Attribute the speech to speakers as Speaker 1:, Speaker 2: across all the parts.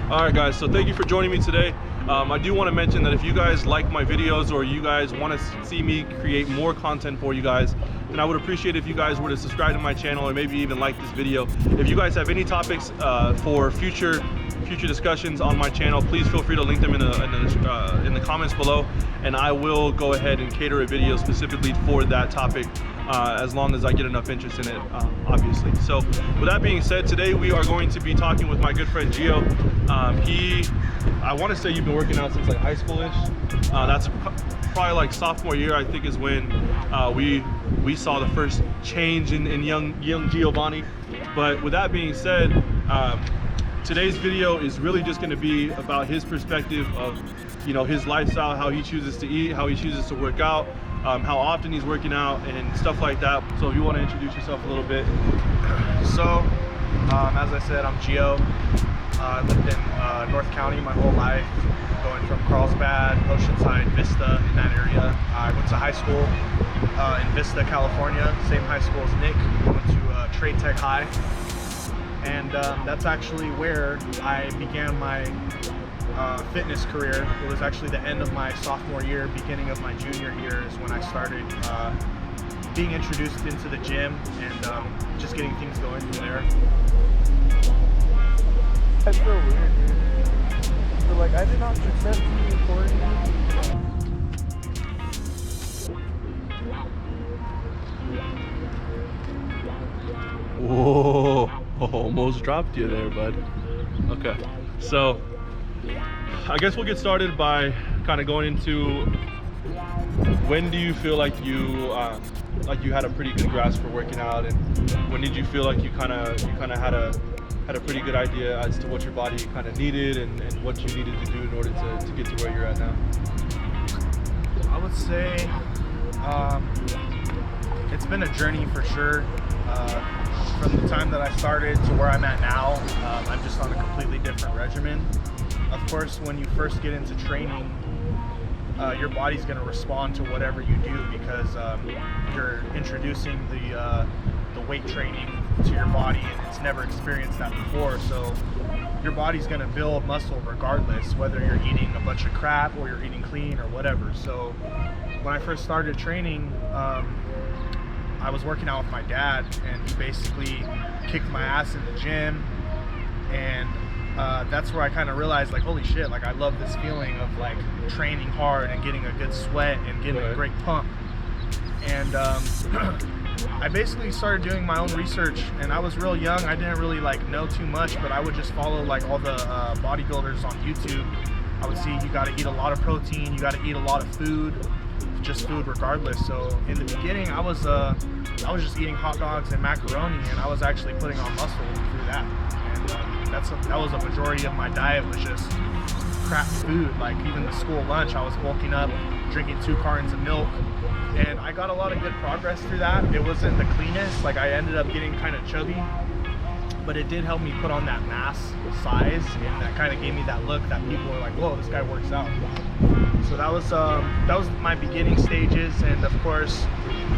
Speaker 1: All right, guys, so thank you for joining me today. I do want to mention that if you guys like my videos or you guys want to see me create more content for you guys, then I would appreciate if you guys were to subscribe to my channel or maybe even like this video. If you guys have any topics for future discussions on my channel, please feel free to link them in the comments below, and I will go ahead and cater a video specifically for that topic as long as I get enough interest in it, obviously. So with that being said, today we are going to be talking with my good friend Gio. I want to say you've been working out since like high school-ish. That's probably like sophomore year, I think, is when we saw the first change in young Giovanni. But with that being said, today's video is really just going to be about his perspective of, you know, his lifestyle, how he chooses to eat, how he chooses to work out, how often he's working out, and stuff like that. So if you want to introduce yourself a little bit.
Speaker 2: So, as I said, I'm Gio. I lived in North County my whole life, going from Carlsbad, Oceanside, Vista, in that area. I went to high school in Vista, California, same high school as Nick. I went to Trade Tech High, and that's actually where I began my fitness career. It was actually the end of my sophomore year, beginning of my junior year is when I started being introduced into the gym and just getting things going from there.
Speaker 3: I feel weird, dude. But like, I did not consent to you recording.
Speaker 1: Whoa, almost dropped you there, bud. Okay, so I guess we'll get started by kind of going into when do you feel like you had a pretty good grasp for working out, and when did you feel like you kind of had a pretty good idea as to what your body kind of needed and what you needed to do in order to get to where you're at now?
Speaker 2: I would say it's been a journey for sure. From the time that I started to where I'm at now, I'm just on a completely different regimen. Of course, when you first get into training, your body's going to respond to whatever you do because you're introducing the weight training to your body, and it's never experienced that before. So your body's going to build muscle regardless, whether you're eating a bunch of crap or you're eating clean or whatever. So when I first started training, I was working out with my dad, and he basically kicked my ass in the gym, and that's where I kind of realized, like, holy shit, like, I love this feeling of like training hard and getting a good sweat and getting a great pump. And I basically started doing my own research, and I was real young. I didn't really like know too much, but I would just follow like all the bodybuilders on YouTube. I would see you got to eat a lot of protein, you got to eat a lot of food, just food regardless. So in the beginning, I was just eating hot dogs and macaroni, and I was actually putting on muscle through that. And that was a majority of my diet, was just crap food. Like even the school lunch, I was bulking up, drinking 2 cartons of milk, and I got a lot of good progress through that. It wasn't the cleanest, like I ended up getting kind of chubby, but it did help me put on that mass size, and that kind of gave me that look that people were like, whoa, this guy works out. So that was my beginning stages, and of course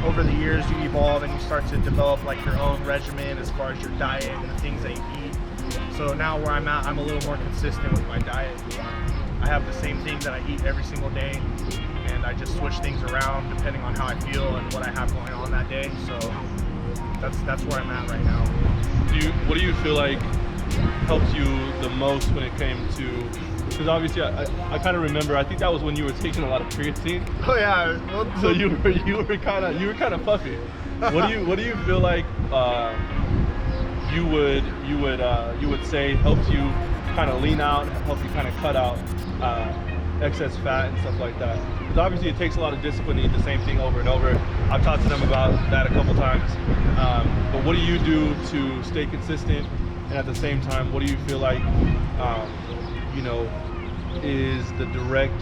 Speaker 2: over the years you evolve and you start to develop like your own regimen as far as your diet and the things that you eat. So now where I'm at, I'm a little more consistent with my diet. I have the same thing that I eat every single day, and I just switch things around depending on how I feel and what I have going on that day. So that's where I'm at right now.
Speaker 1: What do you feel like helped you the most when it came to, because obviously I kind of remember, I think that was when you were taking a lot of creatine.
Speaker 2: Oh yeah.
Speaker 1: So you were kind of puffy. What do you feel like you would say helps you kind of lean out, help you kind of cut out excess fat and stuff like that? Because obviously it takes a lot of discipline to eat the same thing over and over. I've talked to them about that a couple times. But what do you do to stay consistent, and at the same time, what do you feel like you know, is the direct,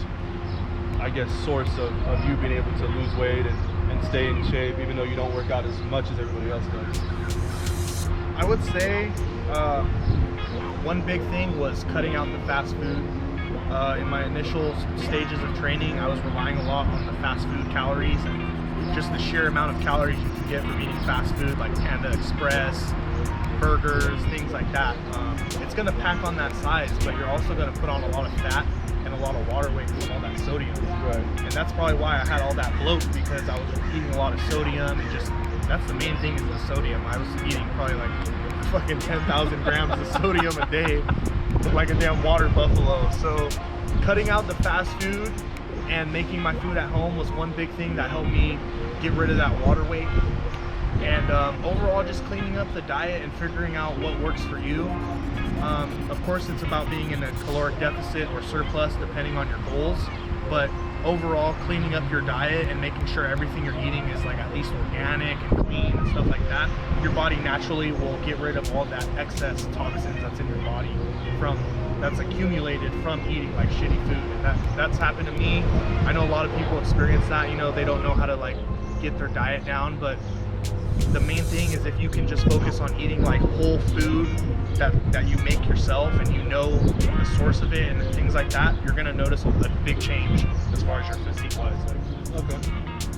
Speaker 1: I guess, source of you being able to lose weight and stay in shape, even though you don't work out as much as everybody else does?
Speaker 2: I would say one big thing was cutting out the fast food. In my initial stages of training, I was relying a lot on the fast food calories and just the sheer amount of calories you can get from eating fast food like Panda Express, burgers, things like that. It's going to pack on that size, but you're also going to put on a lot of fat and a lot of water weight from all that sodium.
Speaker 1: Right.
Speaker 2: And that's probably why I had all that bloat, because I was eating a lot of sodium, and just, that's the main thing, is the sodium. I was eating probably like fucking 10,000 grams of sodium a day, like a damn water buffalo. So cutting out the fast food and making my food at home was one big thing that helped me get rid of that water weight. And overall, just cleaning up the diet and figuring out what works for you. Of course, it's about being in a caloric deficit or surplus depending on your goals, but overall, cleaning up your diet and making sure everything you're eating is like at least organic and clean and stuff like that, your body naturally will get rid of all that excess toxins that's in your body that's accumulated from eating like shitty food. And that's happened to me. I know a lot of people experience that, you know, they don't know how to like get their diet down, but the main thing is if you can just focus on eating like whole food that you make yourself, and you know the source of it and things like that, you're gonna notice a big change as far as your physique wise.
Speaker 1: Okay.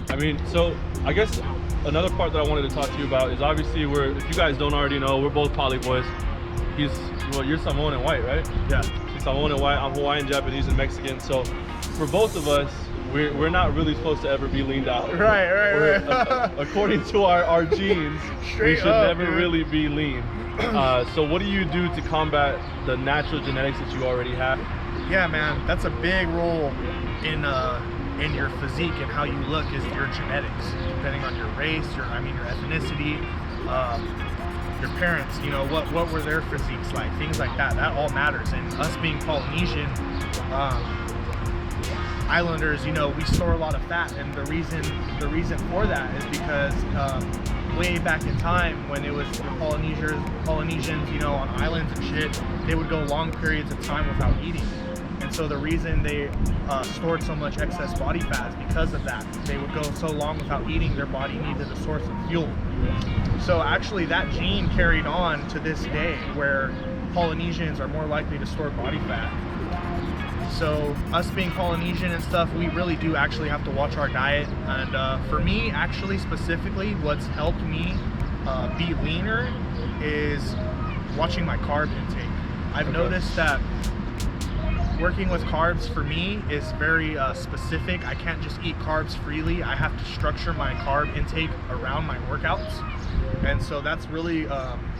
Speaker 1: I mean, so I guess another part that I wanted to talk to you about is obviously if you guys don't already know, we're both poly boys. You're Samoan and white, right?
Speaker 2: Yeah.
Speaker 1: She's Samoan and white. I'm Hawaiian, Japanese, and Mexican. So for both of us, we're not really supposed to ever be leaned out.
Speaker 2: Right.
Speaker 1: According to our genes, we should never
Speaker 2: dude.
Speaker 1: really be lean. So what do you do to combat the natural genetics that you already have?
Speaker 2: Yeah, man, that's a big role in your physique and how you look, is your genetics, depending on your race, your ethnicity, your parents, you know, what were their physiques like, things like that. That all matters. And us being Polynesian, Islanders, you know, we store a lot of fat, and the reason for that is because way back in time when it was the Polynesians, you know, on islands and shit, they would go long periods of time without eating. And so the reason they stored so much excess body fat is because of that. They would go so long without eating, their body needed a source of fuel. So actually that gene carried on to this day, where Polynesians are more likely to store body fat. So us being Polynesian and stuff, we really do actually have to watch our diet. And for me, actually specifically, what's helped me be leaner is watching my carb intake. I've noticed that working with carbs for me is very specific. I can't just eat carbs freely. I have to structure my carb intake around my workouts. And so that's really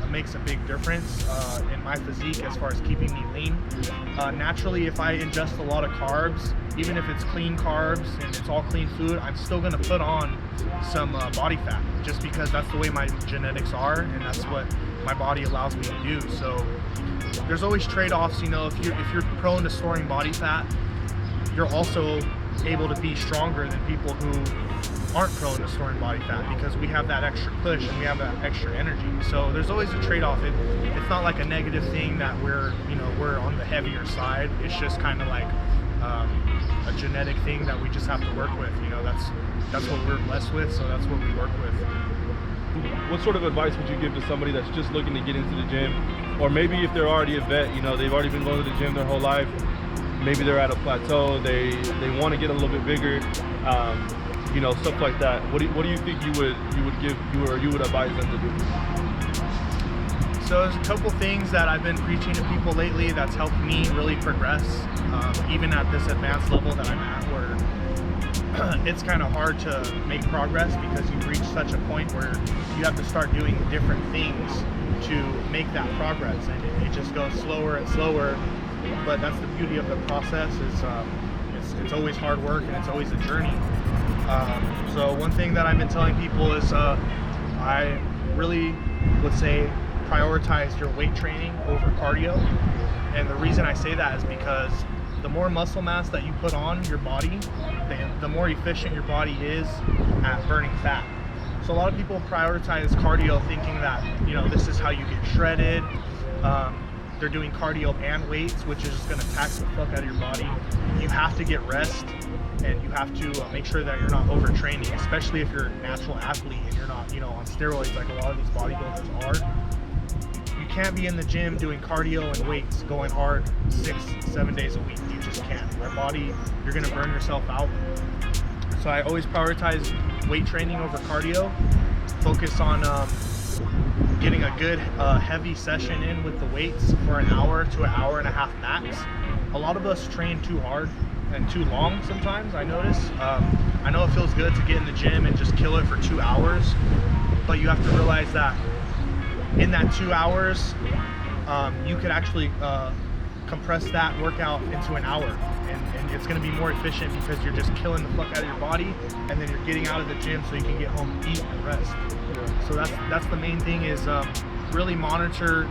Speaker 2: makes a big difference in my physique as far as keeping me lean. Naturally, if I ingest a lot of carbs, even if it's clean carbs and it's all clean food, I'm still gonna put on some body fat, just because that's the way my genetics are, and that's what my body allows me to do. So there's always trade-offs, you know. If you're prone to storing body fat, you're also able to be stronger than people who aren't prone to storing body fat, because we have that extra push and we have that extra energy. So there's always a trade-off. It's not like a negative thing that we're on the heavier side. It's just kind of like a genetic thing that we just have to work with. You know, that's what we're blessed with, so that's what we work with.
Speaker 1: What sort of advice would you give to somebody that's just looking to get into the gym, or maybe if they're already a vet, you know, they've already been going to the gym their whole life, maybe they're at a plateau, they want to get a little bit bigger, you know, stuff like that. What do you think you would advise them to do?
Speaker 2: So there's a couple things that I've been preaching to people lately that's helped me really progress, even at this advanced level that I'm at, where it's kind of hard to make progress because you've reached such a point where you have to start doing different things to make that progress, and it just goes slower and slower. But that's the beauty of the process, is it's always hard work and it's always a journey. So one thing that I've been telling people is I really would say prioritize your weight training over cardio. And the reason I say that is because the more muscle mass that you put on your body, the more efficient your body is at burning fat. So a lot of people prioritize cardio thinking that, you know, this is how you get shredded. They're doing cardio and weights, which is just going to tax the fuck out of your body. You have to get rest, and you have to make sure that you're not overtraining, especially if you're a natural athlete and you're not, you know, on steroids like a lot of these bodybuilders are. You can't be in the gym doing cardio and weights going hard 6-7 days a week. You just can't. Your body, you're going to burn yourself out. So I always prioritize weight training over cardio. Focus on getting a good heavy session in with the weights for an hour to an hour and a half max. A lot of us train too hard and too long sometimes, I notice. I know it feels good to get in the gym and just kill it for 2 hours, but you have to realize that in that 2 hours, you could actually compress that workout into an hour, and it's going to be more efficient because you're just killing the fuck out of your body, and then you're getting out of the gym so you can get home, eat, and rest. So that's the main thing, is really monitor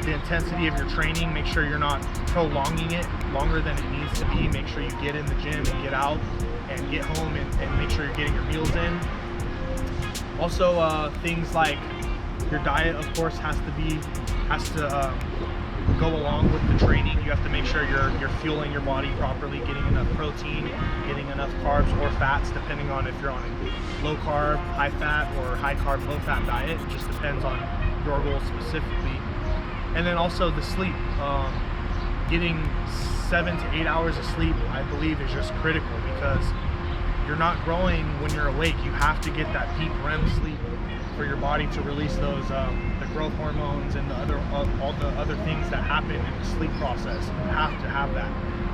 Speaker 2: the intensity of your training. Make sure you're not prolonging it longer than it needs to be. Make sure you get in the gym and get out and get home, and make sure you're getting your meals in. Also, things like your diet, of course, has to go along with the training. You have to make sure you're fueling your body properly, getting enough protein, getting enough carbs or fats, depending on if you're on a low carb, high fat, or high carb, low fat diet. It just depends on your goals specifically. And then also the sleep. Getting 7 to 8 hours of sleep, I believe, is just critical, because you're not growing when you're awake. You have to get that deep REM sleep for your body to release those the growth hormones and all the other things that happen in the sleep process. You have to have that,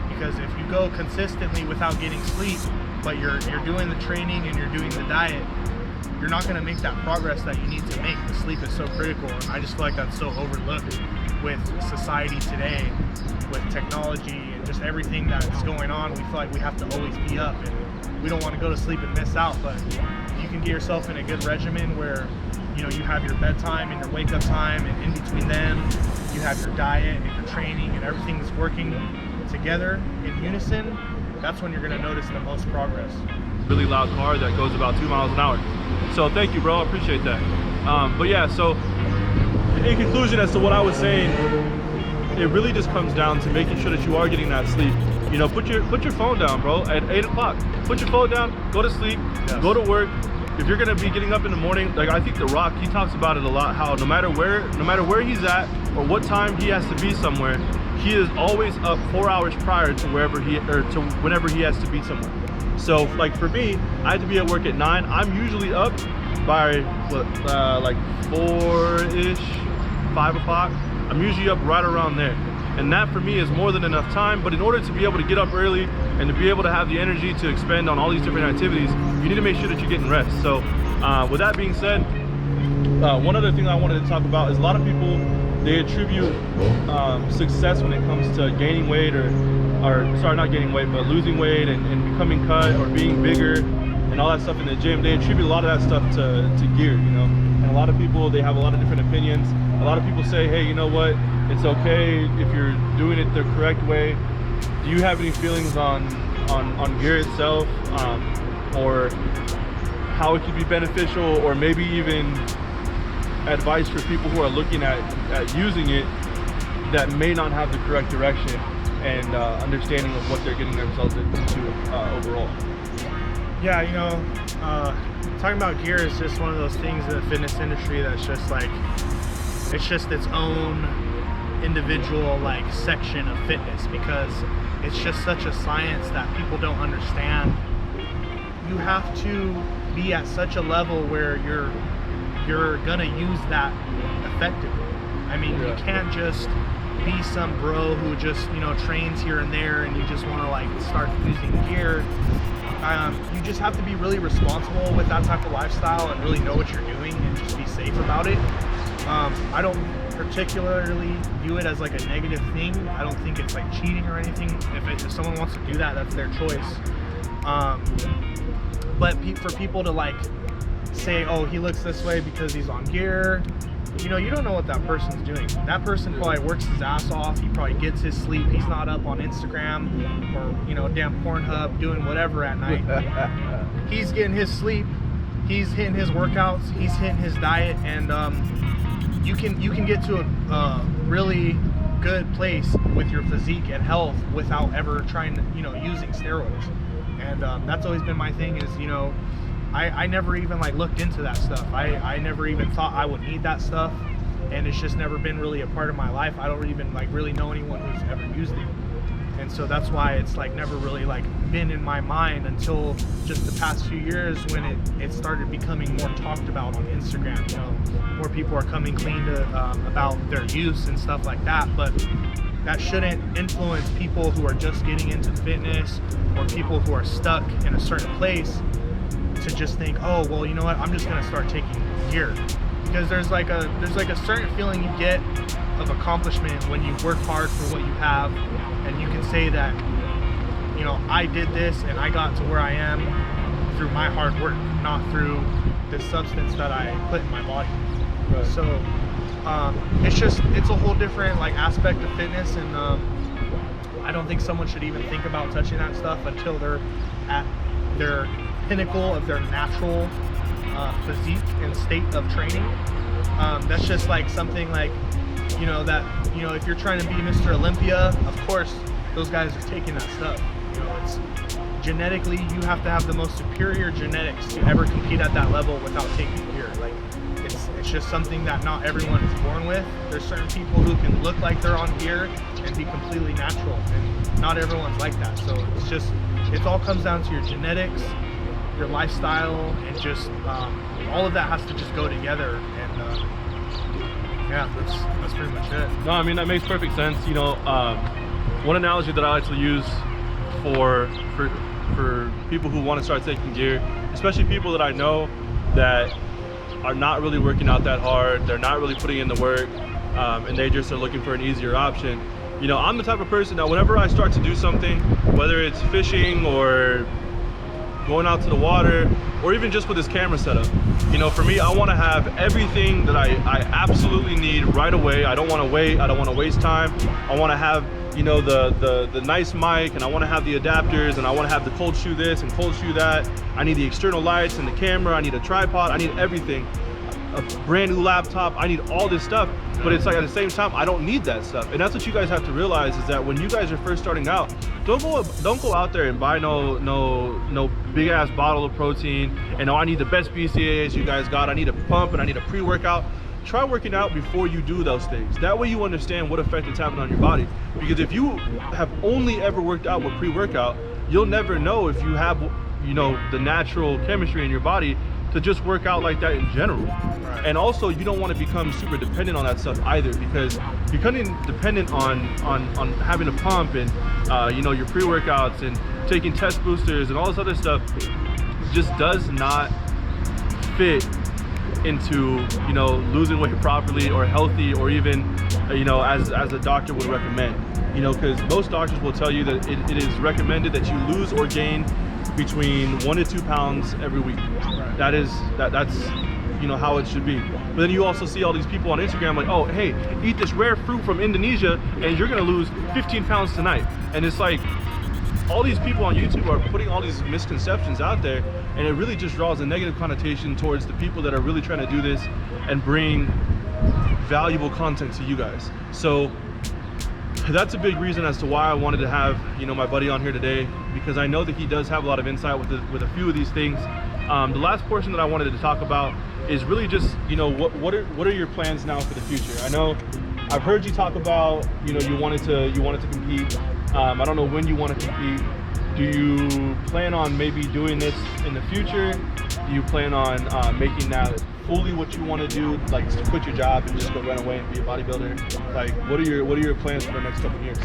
Speaker 2: because if you go consistently without getting sleep, but you're doing the training and you're doing the diet, you're not going to make that progress that you need to make. The sleep is so critical, and I just feel like that's so overlooked with society today, with technology and just everything that's going on. We feel like we have to always be up, and we don't want to go to sleep and miss out. But you can get yourself in a good regimen where, you know, you have your bedtime and your wake up time, and in between them you have your diet and your training, and everything's working together in unison. That's when you're going to notice the most progress.
Speaker 1: Really loud car that goes about 2 miles an hour. So thank you, bro, I appreciate that. But yeah, so in conclusion, as to what I was saying, it really just comes down to making sure that you are getting that sleep. You know, put your phone down, bro, at 8 o'clock. Put your phone down, go to sleep, yes. Go to work. If you're gonna be getting up in the morning, like I think The Rock, he talks about it a lot, how no matter where he's at or what time he has to be somewhere, he is always up 4 hours prior to whenever he has to be somewhere. So like for me, I had to be at work at 9. I'm usually up by like 4-ish, 5 o'clock. I'm usually up right around there. And that for me is more than enough time. But in order to be able to get up early and to be able to have the energy to expend on all these different activities, you need to make sure that you're getting rest. So with that being said, one other thing I wanted to talk about is a lot of people, they attribute success when it comes to gaining weight or sorry, not gaining weight, but losing weight and becoming cut or being bigger and all that stuff in the gym. They attribute a lot of that stuff to gear, you know. And a lot of people, they have a lot of different opinions. A lot of people say, hey, you know what, it's okay if you're doing it the correct way. Do you have any feelings on gear itself, or how it could be beneficial, or maybe even advice for people who are looking at using it that may not have the correct direction and understanding of what they're getting themselves into overall?
Speaker 2: Yeah, you know, talking about gear is just one of those things in the fitness industry that's just like, it's just its own individual like section of fitness, because it's just such a science that people don't understand. You have to be at such a level where you're gonna use that effectively. I mean, yeah. You can't just be some bro who just, you know, trains here and there and you just want to like start using gear. You just have to be really responsible with that type of lifestyle and really know what you're doing and just be safe about it. I don't particularly view it as like a negative thing. I don't think it's like cheating or anything. If someone wants to do that, that's their choice. But for people to like say, oh, he looks this way because he's on gear, you know, you don't know what that person's doing. That person probably works his ass off. He probably gets his sleep. He's not up on Instagram or, you know, damn Pornhub doing whatever at night. He's getting his sleep. He's hitting his workouts. He's hitting his diet, and you can get to a really good place with your physique and health without ever trying to, you know, using steroids. And that's always been my thing is, you know, I never even like looked into that stuff. I never even thought I would need that stuff, and it's just never been really a part of my life. I don't even like really know anyone who's ever used it. And so that's why it's like never really like been in my mind until just the past few years when it started becoming more talked about on Instagram. You know, more people are coming clean to about their use and stuff like that. But that shouldn't influence people who are just getting into fitness or people who are stuck in a certain place to just think, oh, well, you know what, I'm just gonna start taking gear. Because there's like a certain feeling you get of accomplishment when you work hard for what you have, and you can say that, you know, I did this and I got to where I am through my hard work, not through this substance that I put in my body.
Speaker 1: Right.
Speaker 2: So it's a whole different like aspect of fitness, and I don't think someone should even think about touching that stuff until they're at their pinnacle of their natural physique and state of training. That's just like something like, you know, that, you know, if you're trying to be Mr. Olympia, of course those guys are taking that stuff. You know, it's genetically, you have to have the most superior genetics to ever compete at that level without taking gear. Like it's just something that not everyone is born with. There's certain people who can look like they're on gear and be completely natural, and not everyone's like that. So it's just, it all comes down to your genetics, your lifestyle, and just all of that has to just go together. And yeah, that's pretty much it.
Speaker 1: No, I mean, that makes perfect sense. You know, one analogy that I actually use for people who want to start taking gear, especially people that I know that are not really working out that hard, they're not really putting in the work, and they just are looking for an easier option. You know, I'm the type of person that whenever I start to do something, whether it's fishing or going out to the water, or even just with this camera setup, you know, for me, I want to have everything that I absolutely need right away. I don't want to wait, I don't want to waste time. I want to have, you know, the nice mic, and I want to have the adapters, and I want to have the cold shoe this and cold shoe that. I need the external lights and the camera, I need a tripod, I need everything. A brand new laptop, I need all this stuff. But it's like at the same time, I don't need that stuff. And that's what you guys have to realize, is that when you guys are first starting out, don't go out there and buy no big ass bottle of protein and I need the best BCAAs you guys got, I need a pump and I need a pre-workout. Try working out before you do those things. That way you understand what effect it's having on your body. Because if you have only ever worked out with pre-workout, you'll never know if you have, you know, the natural chemistry in your body to just work out like that in general.
Speaker 2: Right.
Speaker 1: And also, you don't want to become super dependent on that stuff either, because becoming dependent on having a pump and you know, your pre-workouts and taking test boosters and all this other stuff just does not fit into, you know, losing weight properly or healthy, or even, you know, as a doctor would recommend. You know, because most doctors will tell you that it is recommended that you lose or gain between 1 to 2 pounds every week.
Speaker 2: Right.
Speaker 1: That's you know how it should be. But then you also see all these people on Instagram like, oh, hey, eat this rare fruit from Indonesia and you're gonna lose 15 pounds tonight. And it's like, all these people on YouTube are putting all these misconceptions out there, and it really just draws a negative connotation towards the people that are really trying to do this and bring valuable content to you guys. So that's a big reason as to why I wanted to have, you know, my buddy on here today, because I know that he does have a lot of insight with a few of these things. The last portion that I wanted to talk about is really just, you know, what are your plans now for the future? I know I've heard you talk about, you know, you wanted to compete. I don't know when you want to compete. Do you plan on maybe doing this in the future? Do you plan on making that fully what you want to do, like to quit your job and just go run away and be a bodybuilder? Like, what are your plans for the next couple of years?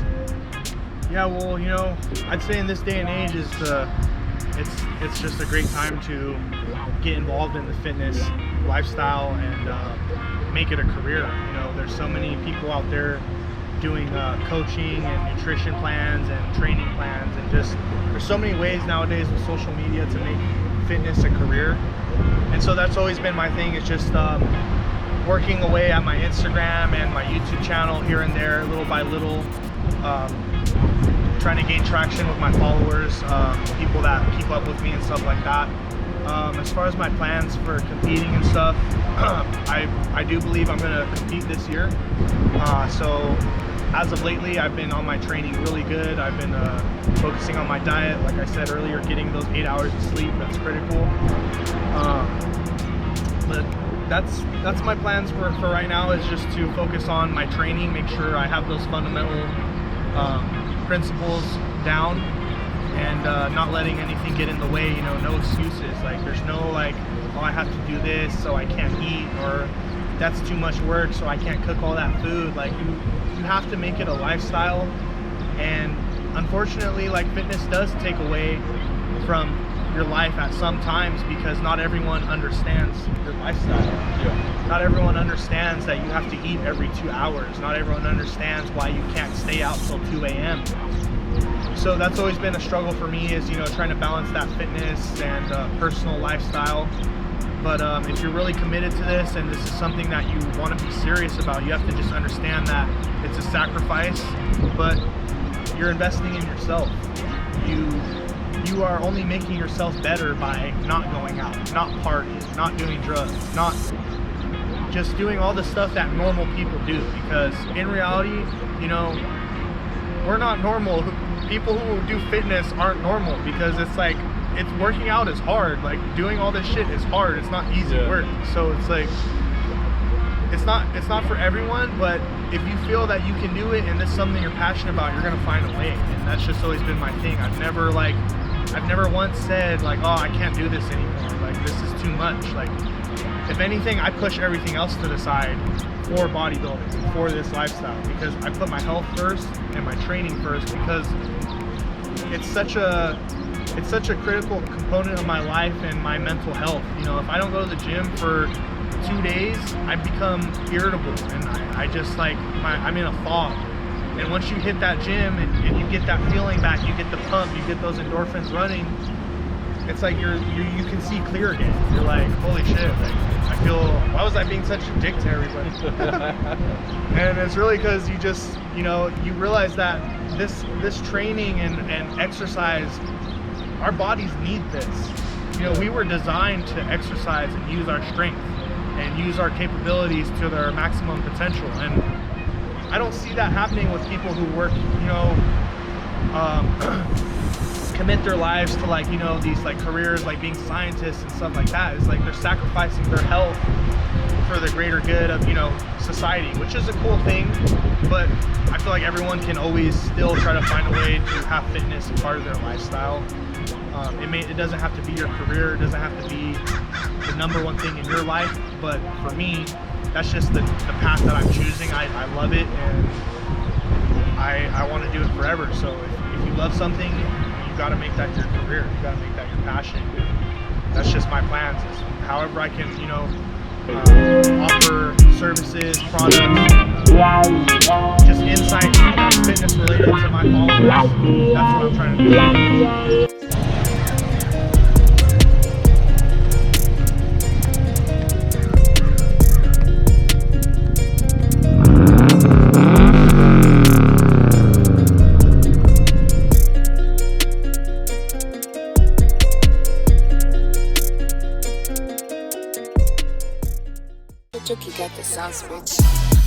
Speaker 2: Yeah, well, you know, I'd say in this day and age it's just a great time to get involved in the fitness lifestyle and make it a career. You know, there's so many people out there doing coaching and nutrition plans and training plans, and just there's so many ways nowadays with social media to make fitness a career. And so that's always been my thing, is just working away at my Instagram and my YouTube channel here and there, little by little, trying to gain traction with my followers, people that keep up with me and stuff like that. As far as my plans for competing and stuff, I do believe I'm going to compete this year. So as of lately, I've been on my training really good. I've been focusing on my diet, like I said earlier, getting those 8 hours of sleep. That's critical. But that's my plans for right now, is just to focus on my training, make sure I have those fundamental principles down and not letting anything get in the way. You know, no excuses. Like there's no like, oh, I have to do this so I can't eat, or that's too much work so I can't cook all that food. Like you have to make it a lifestyle, and unfortunately, like fitness does take away from your life at some times, because not everyone understands your lifestyle.
Speaker 1: Yeah.
Speaker 2: Not everyone understands that you have to eat every 2 hours. Not everyone understands why you can't stay out till 2 a.m. So that's always been a struggle for me, is, you know, trying to balance that fitness and personal lifestyle. But if you're really committed to this, and this is something that you want to be serious about, you have to just understand that it's a sacrifice, but you're investing in yourself. You are only making yourself better by not going out, not partying, not doing drugs, not just doing all the stuff that normal people do. Because in reality, you know, we're not normal. People who do fitness aren't normal, because it's like, it's working out is hard. Like doing all this shit is hard. It's not easy work. So it's like, it's not for everyone, but if you feel that you can do it and this is something you're passionate about, you're gonna find a way. And that's just always been my thing. I've never once said like, oh, I can't do this anymore. Like this is too much. Like if anything, I push everything else to the side for bodybuilding, for this lifestyle, because I put my health first and my training first, because it's such a critical component of my life and my mental health. You know, if I don't go to the gym for 2 days, I become irritable, and I just like, I'm in a fog. And once you hit that gym and you get that feeling back, you get the pump, you get those endorphins running, it's like you can see clear again. You're like, holy shit, like, I feel, why was I being such a dick to everybody? And it's really because you just, you know, you realize that this training and exercise, our bodies need this. You know, we were designed to exercise and use our strength and use our capabilities to their maximum potential. And I don't see that happening with people who work, you know, commit their lives to, like, you know, these like careers like being scientists and stuff like that. It's like they're sacrificing their health for the greater good of, you know, society, which is a cool thing. But I feel like everyone can always still try to find a way to have fitness as part of their lifestyle. It doesn't have to be your career, it doesn't have to be the #1 thing in your life, but for me, that's just the path that I'm choosing. I love it, and I want to do it forever. So if you love something, you got to make that your career, you got to make that your passion. That's just my plans, is however I can, you know, offer services, products, just insight, fitness related to my followers. That's what I'm trying to do.
Speaker 4: Joky got the sauce, bitch.